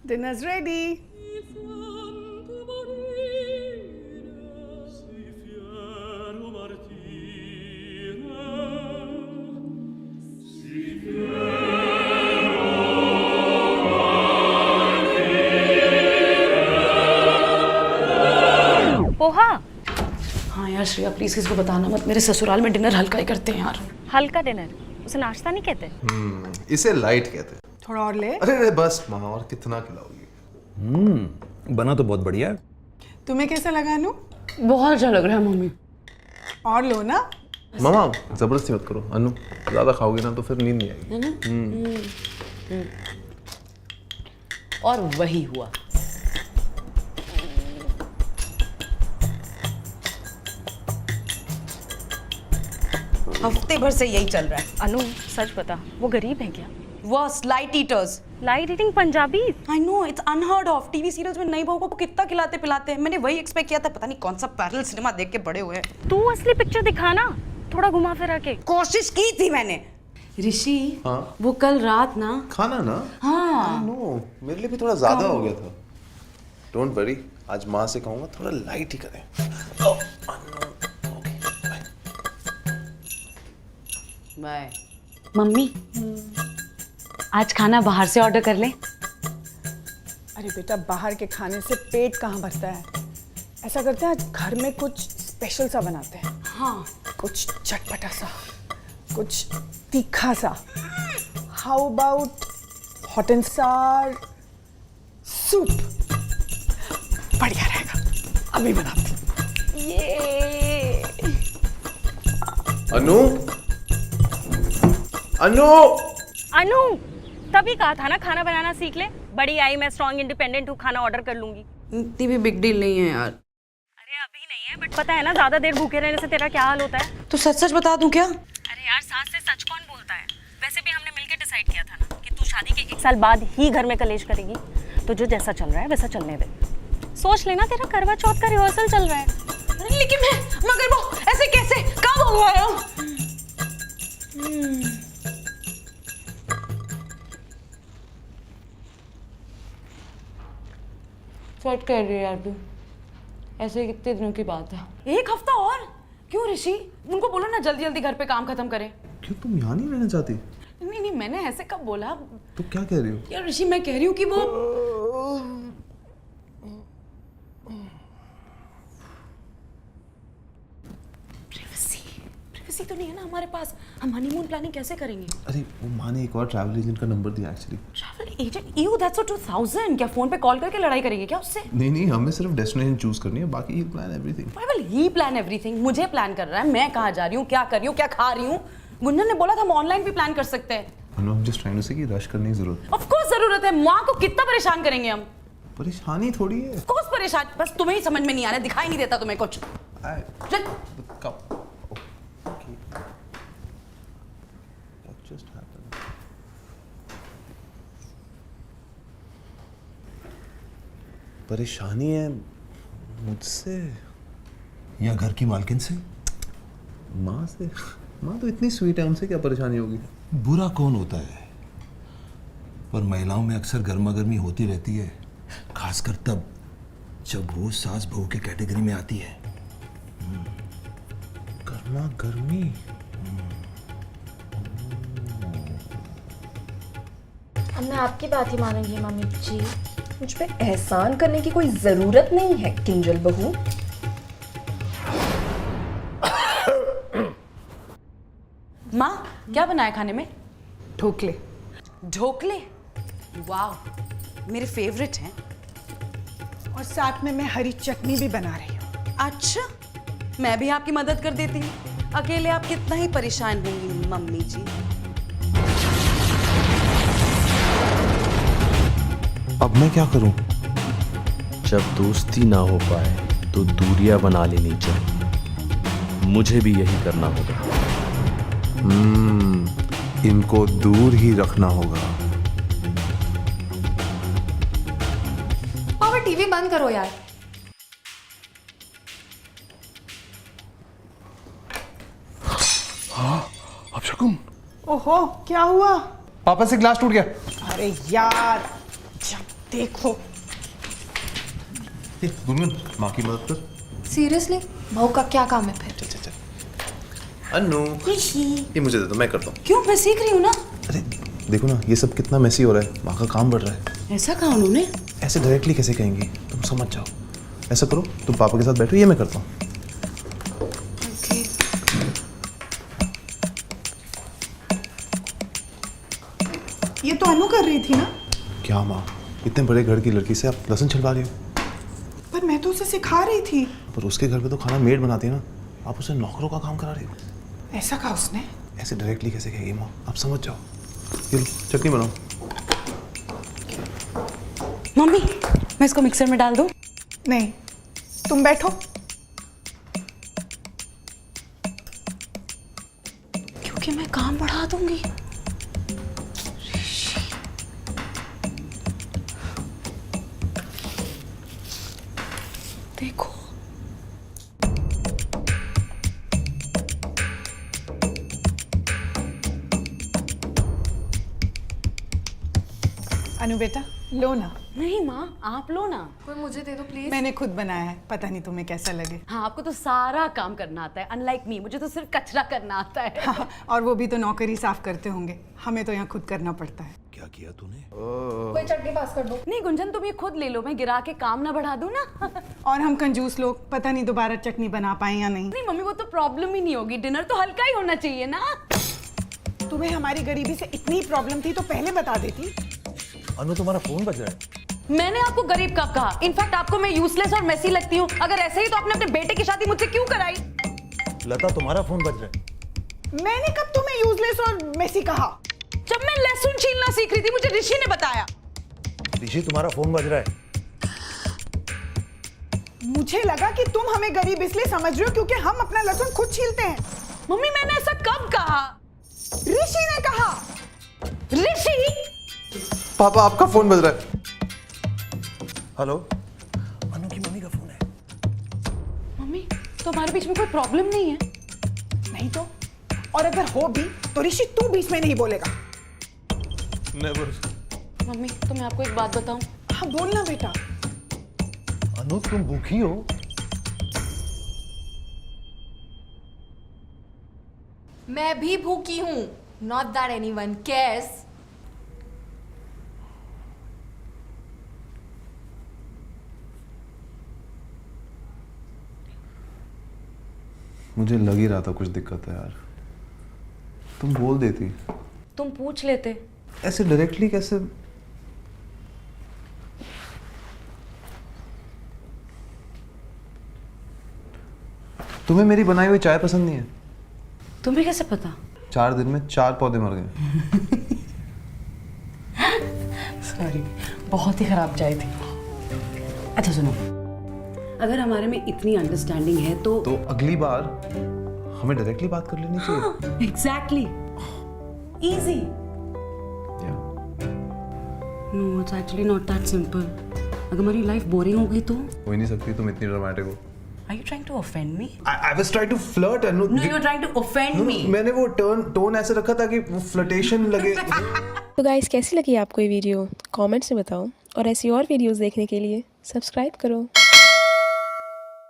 Dinner's ready. Poha. हाँ यार Shreya please किसी को बताना मत, मेरे ससुराल में डिनर हल्का ही करते हैं यार। हल्का डिनर, उसे नाश्ता नहीं कहते? इसे लाइट कहते हैं। थोड़ा और ले। अरे बस माँ, और कितना खिलाओगी? बना तो बहुत बढ़िया है। तुम्हें कैसा लगा अनु? बहुत अच्छा लग रहा है मम्मी। और लो ना। मामा जबरदस्ती मत करो, अनु ज्यादा खाओगे ना तो फिर नींद नहीं आएगी। और वही हुआ। हफ्ते भर से यही चल रहा है। अनु सच बता, वो गरीब है क्या? वो light eaters. Light eating Punjabi? I know, it's unheard of. TV serials में नई बहू को कितना खिलाते पिलाते हैं। मैंने वही एक्सपेक्ट किया था, पता नहीं कौन सा पैरेलल सिनेमा देख के बड़े हुए हैं। तू असली पिक्चर दिखाना, थोड़ा घुमा फिरा के। कोशिश की थी मैंने। ऋषि, हाँ? वो कल रात ना। खाना ना? हाँ नो, मेरे लिए भी थोड़ा ज्यादा हो गया था। डोंट वरी, आज माँ से कहूँगा थोड़ा लाइट ही करें। बाय। मम्मी, आज खाना बाहर से ऑर्डर कर ले। अरे बेटा, बाहर के खाने से पेट कहाँ भरता है। ऐसा करते हैं, आज घर में कुछ स्पेशल सा बनाते हैं। हाँ, कुछ चटपटा सा, कुछ तीखा सा। हाउ अबाउट हॉट एंड सार सूप? बढ़िया रहेगा, अभी बनाती। ये अनु, अनु, अनु तभी कहा था ना खाना बनाना सीख ले। बड़ी आई, मैं स्ट्रॉन्ग इंडिपेंडेंट हूँ, खाना ऑर्डर कर लूंगी। इतनी भी बिग डील नहीं है यार। अरे अभी नहीं है, बट पता है ना ज्यादा देर भूखे रहने से तेरा क्या हाल होता है। तो सच सच बता दूं क्या? अरे यार, सास से सच कौन बोलता है? वैसे भी हमने मिलकर डिसाइड किया था ना कि तू शादी के 1 साल बाद ही घर में कलेश करेगी। तो जो जैसा चल रहा है वैसा चलने दे। सोच लेना, तेरा करवा चौथ का रिहर्सल चल रहा है। अरे लेकिन मगर वो ऐसे कैसे, कब हुआ है? सच कह रही है यार तू, ऐसे कितने दिनों की बात है। 1 हफ्ता और? क्यों ऋषि, उनको बोलो ना जल्दी जल्दी घर पे काम खत्म करें। क्यों तुम यहाँ नहीं रहना चाहती? नहीं नहीं, मैंने ऐसे कब बोला? तो क्या कह रही हो? यार ऋषि, मैं कह रही हूँ कि वो प्राइवेसी तो नहीं है ना हमारे पास। हम हनीमून प्लानिंग कैसे करेंगे? अरे वो माँ ने एक और ट्रैवल एजेंट का नंबर दिया actually. Travel agent? You that's 2000। क्या फोन पे कॉल करके लड़ाई करेंगे क्या उससे? नहीं, हमें सिर्फ डेस्टिनेशन चूज करनी है, बाकी he plan everything. Why will he plan everything? मुझे प्लान कर रहा है, मैं कहाँ जा रही हूँ, क्या कर रही हूँ, क्या खा रही हूँ। गुंजन ने बोला था हम ऑनलाइन भी प्लान कर सकते हैं। I'm just trying to say कि रश करने की जरूरत है। ऑफ कोर्स जरूरत है, माँ को कितना परेशान करेंगे हम। परेशानी थोड़ी है। ऑफ कोर्स परेशान, बस तुम्हें ही समझ में नहीं आ रहा, दिखाई नहीं देता तुम्हें कुछ। चल। What just happened? परेशानी है मुझसे या घर की मालकिन से? माँ से? माँ तो इतनी स्वीट है, उनसे क्या परेशानी होगी? बुरा कौन होता है, पर महिलाओं में अक्सर गर्मा गर्मी होती रहती है, खासकर तब जब वो सास बहू के कैटेगरी में आती है। गर्मा गर्मी? अब मैं आपकी बात ही मानूंगी मम्मी जी। मुझ पे एहसान करने की कोई जरूरत नहीं है किंजल बहू। माँ क्या बनाया खाने में? ढोकले। ढोकले? वाह, मेरे फेवरेट हैं। और साथ में मैं हरी चटनी भी बना रही हूँ। अच्छा, मैं भी आपकी मदद कर देती हूँ। अकेले आप कितना ही परेशान होंगी मम्मी जी। अब मैं क्या करूं? जब दोस्ती ना हो पाए तो दूरियां बना लेनी चाहिए। मुझे भी यही करना होगा। इनको दूर ही रखना होगा। पापा टीवी बंद करो यार। अपशकुन, ओहो, क्या हुआ? पापा से ग्लास टूट गया। अरे यार, जब देखो। गुनगुन माँ की मदद कर। सीरियसली बहू का क्या काम है फिर? चल चल चल। अन्नू ये मुझे दे दो, मैं करता हूँ। क्यों, मैं सीख रही हूँ ना। अरे देखो ना, ये सब कितना मैसी हो रहा है, माँ का काम बढ़ रहा है। ऐसा कहा उन्होंने? ऐसे डायरेक्टली कैसे कहेंगी, तुम समझ जाओ। ऐसा करो, तुम पापा के साथ बैठो, ये मैं करता हूँ। ये तो अनु कर रही थी ना? क्या माँ, इतने बड़े घर की लड़की से आप लहसुन छिलवा रही हो? पर मैं तो उसे सिखा रही थी। पर उसके घर पे तो खाना मेड बनाती है ना, आप उसे नौकरों का काम करा रही हो। ऐसा कहा उसने? ऐसे डायरेक्टली कैसे कहेगी माँ, आप समझ जाओ। ये लो, चटनी बनाओ। मम्मी, मैं इसको मिक्सर में डाल दूँ? नहीं, तुम बैठो। क्योंकि मैं काम बढ़ा दूंगी। देखो अनु बेटा लो ना। नहीं माँ, आप लो ना। कोई मुझे दे दो प्लीज। मैंने खुद बनाया है, पता नहीं तुम्हें कैसा लगे। हाँ, आपको तो सारा काम करना आता है, अनलाइक मी, मुझे तो सिर्फ कचरा करना आता है। हाँ, और वो भी तो नौकरी साफ करते होंगे, हमें तो यहाँ खुद करना पड़ता है। क्या किया तूने? कोई चटनी पास कर दो। नहीं गुंजन, तुम ये खुद ले लो, मैं गिरा के काम ना बढ़ा दूं ना। और हम कंजूस लोग, पता नहीं दोबारा चटनी बना पाए या नहीं। नहीं मम्मी, वो तो प्रॉब्लम ही नहीं होगी, डिनर तो हल्का ही होना चाहिए ना। तुम्हें हमारी गरीबी से इतनी प्रॉब्लम थी तो पहले बता देती। अनु तुम्हारा फोन बज रहा है। मैंने आपको गरीब कब कहा? इनफैक्ट आपको मैं यूजलेस और मेसी लगती हूँ। अगर ऐसे ही तो आपने अपने बेटे की शादी मुझसे क्यों कराई? लता तुम्हारा फोन बज रहा है। मैंने कब तुम्हें यूजलेस और मेसी कहा? जब मैं लहसुन छीलना सीख रही थी, मुझे ऋषि ने बताया। ऋषि तुम्हारा फोन बज रहा है। मुझे लगा कि तुम हमें गरीब इसलिए समझ रहे हो क्योंकि हम अपना लहसुन खुद छीलते हैं। मम्मी, मैंने ऐसा कब कहा? ऋषि ने कहा। ऋषि? पापा आपका फोन बज रहा है। हेलो, अनु की मम्मी का फोन है। मम्मी, तो हमारे बीच में कोई प्रॉब्लम नहीं है? नहीं तो, और अगर हो भी तो ऋषि तू बीच में नहीं बोलेगा। नेवर। मम्मी, तो मैं आपको एक बात बताऊं? हाँ बोलना बेटा। अनु तुम भूखी हो? मैं भी भूखी हूँ। Not that anyone cares. मुझे लग ही रहा था कुछ दिक्कत है यार, तुम बोल देती। तुम पूछ लेते। ऐसे डायरेक्टली कैसे? तुम्हें मेरी बनाई हुई चाय पसंद नहीं है? तुम्हें कैसे पता? 4 दिन में 4 पौधे मर गए। सॉरी, बहुत ही खराब चाय थी। अच्छा सुनो, अगर हमारे में इतनी अंडरस्टैंडिंग है तो अगली बार हमें डायरेक्टली बात कर लेनी चाहिए। Exactly, easy. No, it's actually not that simple. अगर हमारी लाइफ बोरिंग हो गई तो? हो ही नहीं सकती, तुम इतनी ड्रामेटिक हो। Are you trying to offend me? I was trying to flirt and No, you're trying to offend me. मैंने वो टोन ऐसे रखा था कि वो फ्लर्टेशन लगे। तो गाइस, कैसी लगी आपको ये वीडियो? कमेंट्स में बताओ, और ऐसी और वीडियोस देखने के लिए सब्सक्राइब करो।